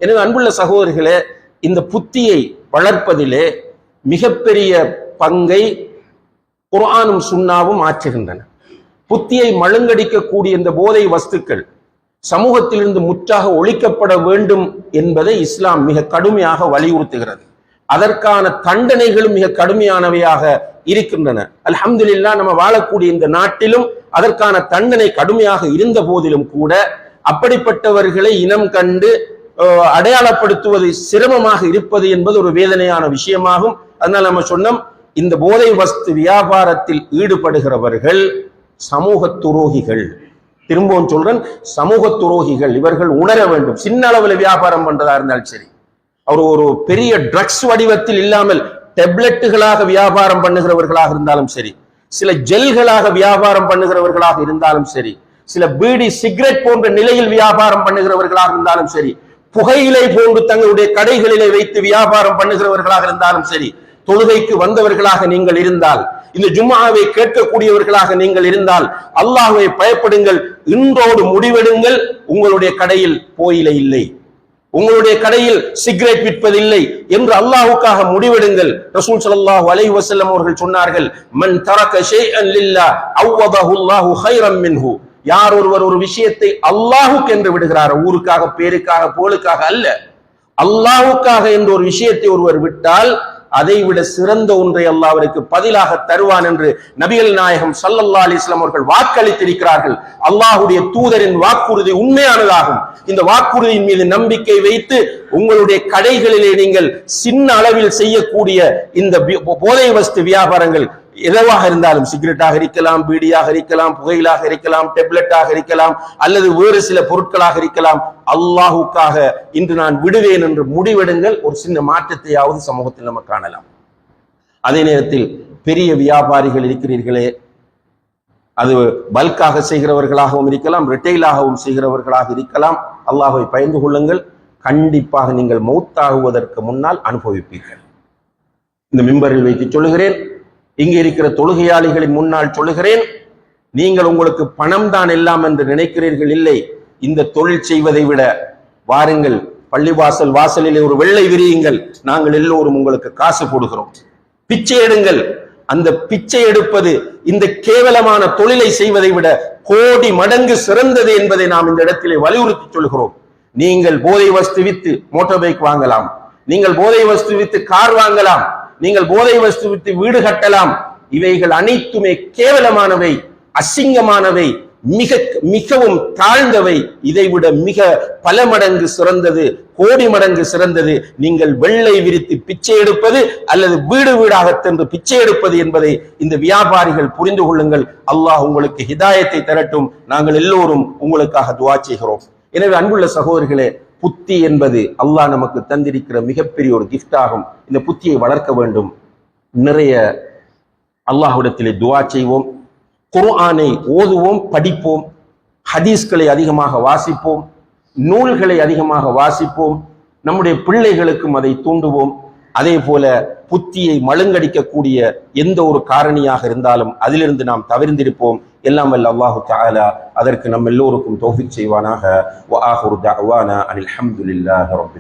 எனவே அன்புள்ள சகோதரர்களே, இந்த புத்தியை வளர்ப்பதிலே மிகப்பெரிய பங்கை குர்ஆனும் சுன்னாவும் ஆற்றுகின்றன. புத்தியை மழுங்கடிக்கக்கூடிய இந்த போதை வஸ்துக்கள் சமூகத்திலிருந்து முற்றாக ஒழிக்கப்பட வேண்டும் என்பதை இஸ்லாம் மிக கடுமையாக வலியுறுத்துகிறது. அதற்கான தண்டனைகளும் மிக கடுமையானவையாக இருக்கின்றன. அல்ஹம்துலில்லாஹ், நம்ம வாழக்கூடிய இந்த நாட்டிலும் அதற்கான தண்டனை கடுமையாக இருந்த போதிலும் கூட அப்படிப்பட்டவர்களை இனம் கண்டு அடையாளப்படுத்துவது சிரமமாக இருப்பது என்பது ஒரு வேதனையான விஷயமாகும். அதனால நம்ம சொன்னோம், இந்த போதை வஸ்து வியாபாரத்தில் ஈடுபடுகிறவர்கள் சமூக துரோகிகள். திரும்பவும் சொல்றேன், சமூக துரோகிகள். இவர்கள் உணர வேண்டும். சின்ன அளவில் வியாபாரம் பண்றதா இருந்தாலும் சரி, அவர் ஒரு பெரிய ட்ரக்ஸ் வடிவத்தில் இல்லாமல் டெப்லெட்டுகளாக வியாபாரம் பண்ணுகிறவர்களாக இருந்தாலும் சரி, சில ஜெல்களாக வியாபாரம் பண்ணுகிறவர்களாக இருந்தாலும் சரி, சில பீடி சிகரெட் போன்ற நிலையில் வியாபாரம் பண்ணுகிறவர்களாக இருந்தாலும் சரி, புகையிலை போன்று தங்களுடைய கடைகளிலே வைத்து வியாபாரம் பண்ணுகிறவர்களாக இருந்தாலும் சரி, தொழுகைக்கு வந்தவர்களாக நீங்கள் இருந்தால், இந்த ஜும்ஆவை கேட்கக்கூடியவர்களாக நீங்கள் இருந்தால், அல்லாஹ்வை பயப்படுங்கள். இன்றோடு முடிவெடுங்கள், உங்களுடைய கடையில் புகையிலை இல்லை, உங்களுடைய கடையில் சிகரெட் விற்பதில்லை என்று அல்லாஹ்வுக்காக முடிவெடுங்கள். ரசூல் ஸல்லல்லாஹு அலைஹி வஸல்லம் அவர்கள் சொன்னார்கள், மன் தரக ஷைஅன் லில்லாஹ் அவ்வதஹு அல்லாஹு கைரம் மின்ஹு. யார் ஒருவர் ஒரு விஷயத்தை அல்லாஹ்வுக்கு என்று விடுகிறார், ஊருக்காக, பேருக்காக, புகழுக்காக அல்ல, அல்லாஹ்வுக்காக என்ற ஒரு விஷயத்தை ஒருவர் விட்டால் அதை விட சிறந்த ஒன்றை அல்லாஹ் அவருக்கு பதிலாக தருவான் என்று நபிகள் நாயகம் ஸல்லல்லாஹு அலைஹி வஸல்லம் அவர்கள் வாக்களித்திருக்கிறார்கள். அல்லாஹ்வுடைய தூதரின் வாக்குறுதி உண்மையானதாகும். இந்த வாக்குறுதியின் மீது நம்பிக்கை வைத்து உங்களுடைய கடைகளிலே நீங்கள் சின்ன அளவில் செய்யக்கூடிய இந்த போதை வஸ்து வியாபாரங்கள் எதுவாக இருந்தாலும், சிகரெட்டாக இருக்கலாம், பீடியாக இருக்கலாம், புகையிலாக இருக்கலாம், டெப்லெட்டாக இருக்கலாம், அல்லது வேறு சில பொருட்களாக இருக்கலாம், அல்லாஹுக்காக இன்று நான் விடுவேன் என்று முடிவெடுங்கள். ஒரு சின்ன மாற்றத்தையாவது சமூகத்தில் நம்ம காணலாம். அதே நேரத்தில் பெரிய வியாபாரிகள் இருக்கிறீர்களே, அது பல்காக செய்கிறவர்களாகவும் இருக்கலாம், ரிட்டைலாகவும் செய்கிறவர்களாக இருக்கலாம், அல்லாஹ்வை பயந்து கொள்ளுங்கள். கண்டிப்பாக நீங்கள் மௌத்தாகுவதற்கு முன்னால் அனுபவிப்பீர்கள். இந்த மிம்பரில் வைத்து சொல்லுகிறேன், இங்கே இருக்கிற தொழுகையாளிகளின் முன்னால் சொல்லுகிறேன், நீங்கள் உங்களுக்கு பணம் தான் எல்லாம் என்று நினைக்கிறீர்கள். இல்லை, இந்த தொழில் செய்வதை விட வாருங்கள், பள்ளிவாசல் வாசலிலே ஒரு வெள்ளை விரியுங்கள், நாங்கள் எல்லோரும் உங்களுக்கு காசு போடுகிறோம், பிச்சை எடுங்கள். அந்த பிச்சை எடுப்பது இந்த கேவலமான தொழிலை செய்வதை விட கோடி மடங்கு சிறந்தது என்பதை நாம் இந்த இடத்திலே வலியுறுத்தி சொல்கிறோம். நீங்கள் போதை வஸ்து வித்து மோட்டார் பைக் வாங்கலாம், நீங்கள் போதை வஸ்து வித்து கார் வாங்கலாம், நீங்கள் போதை வஸ்து வித்து வீடு கட்டலாம். இவைகள் அனைத்துமே கேவலமானவை, அசிங்கமானவை, மிகவும் தாழ்ந்தவை. இதைவிட மிக பல மடங்கு சிறந்தது, கோடி மடங்கு சிறந்தது நீங்கள் வெள்ளை விரித்து பிச்சை எடுப்பது அல்லது வீடு வீடாக சென்று பிச்சை எடுப்பது என்பதை இந்த வியாபாரிகள் புரிந்து கொள்ளுங்கள். அல்லாஹ் உங்களுக்கு ஹிதாயத்தை தரட்டும். நாங்கள் எல்லோரும் உங்களுக்காக துஆ செய்கிறோம். எனவே அன்புள்ள சகோதரர்களே, புத்தி என்பது அல்லாஹ் நமக்கு தந்திருக்கிற மிகப்பெரிய ஒரு கிஃப்ட் ஆகும். இந்த புத்தியை வளர்க்க வேண்டும். நிறைய அல்லாஹ்விடத்திலே துஆ செய்வோம், குர்ஆனை ஓதுவோம், படிப்போம், ஹதீஸ்களை அதிகமாக வாசிப்போம், நூல்களை அதிகமாக வாசிப்போம், நம்முடைய பிள்ளைகளுக்கும் அதை தூண்டுவோம். அதே போல புத்தியை மழுங்கடிக்கக்கூடிய எந்த ஒரு காரணியாக இருந்தாலும் அதிலிருந்து நாம் தவிர்ந்திருப்போம். எல்லாம் வல்ல அல்லாஹு தஆலா அதற்கு நம்ம எல்லோருக்கும் தௌஃபீக் செய்வானாக. வ ஆகிரு தஅவானா அனில் ஹம்துலில்லாஹி ரப்பில்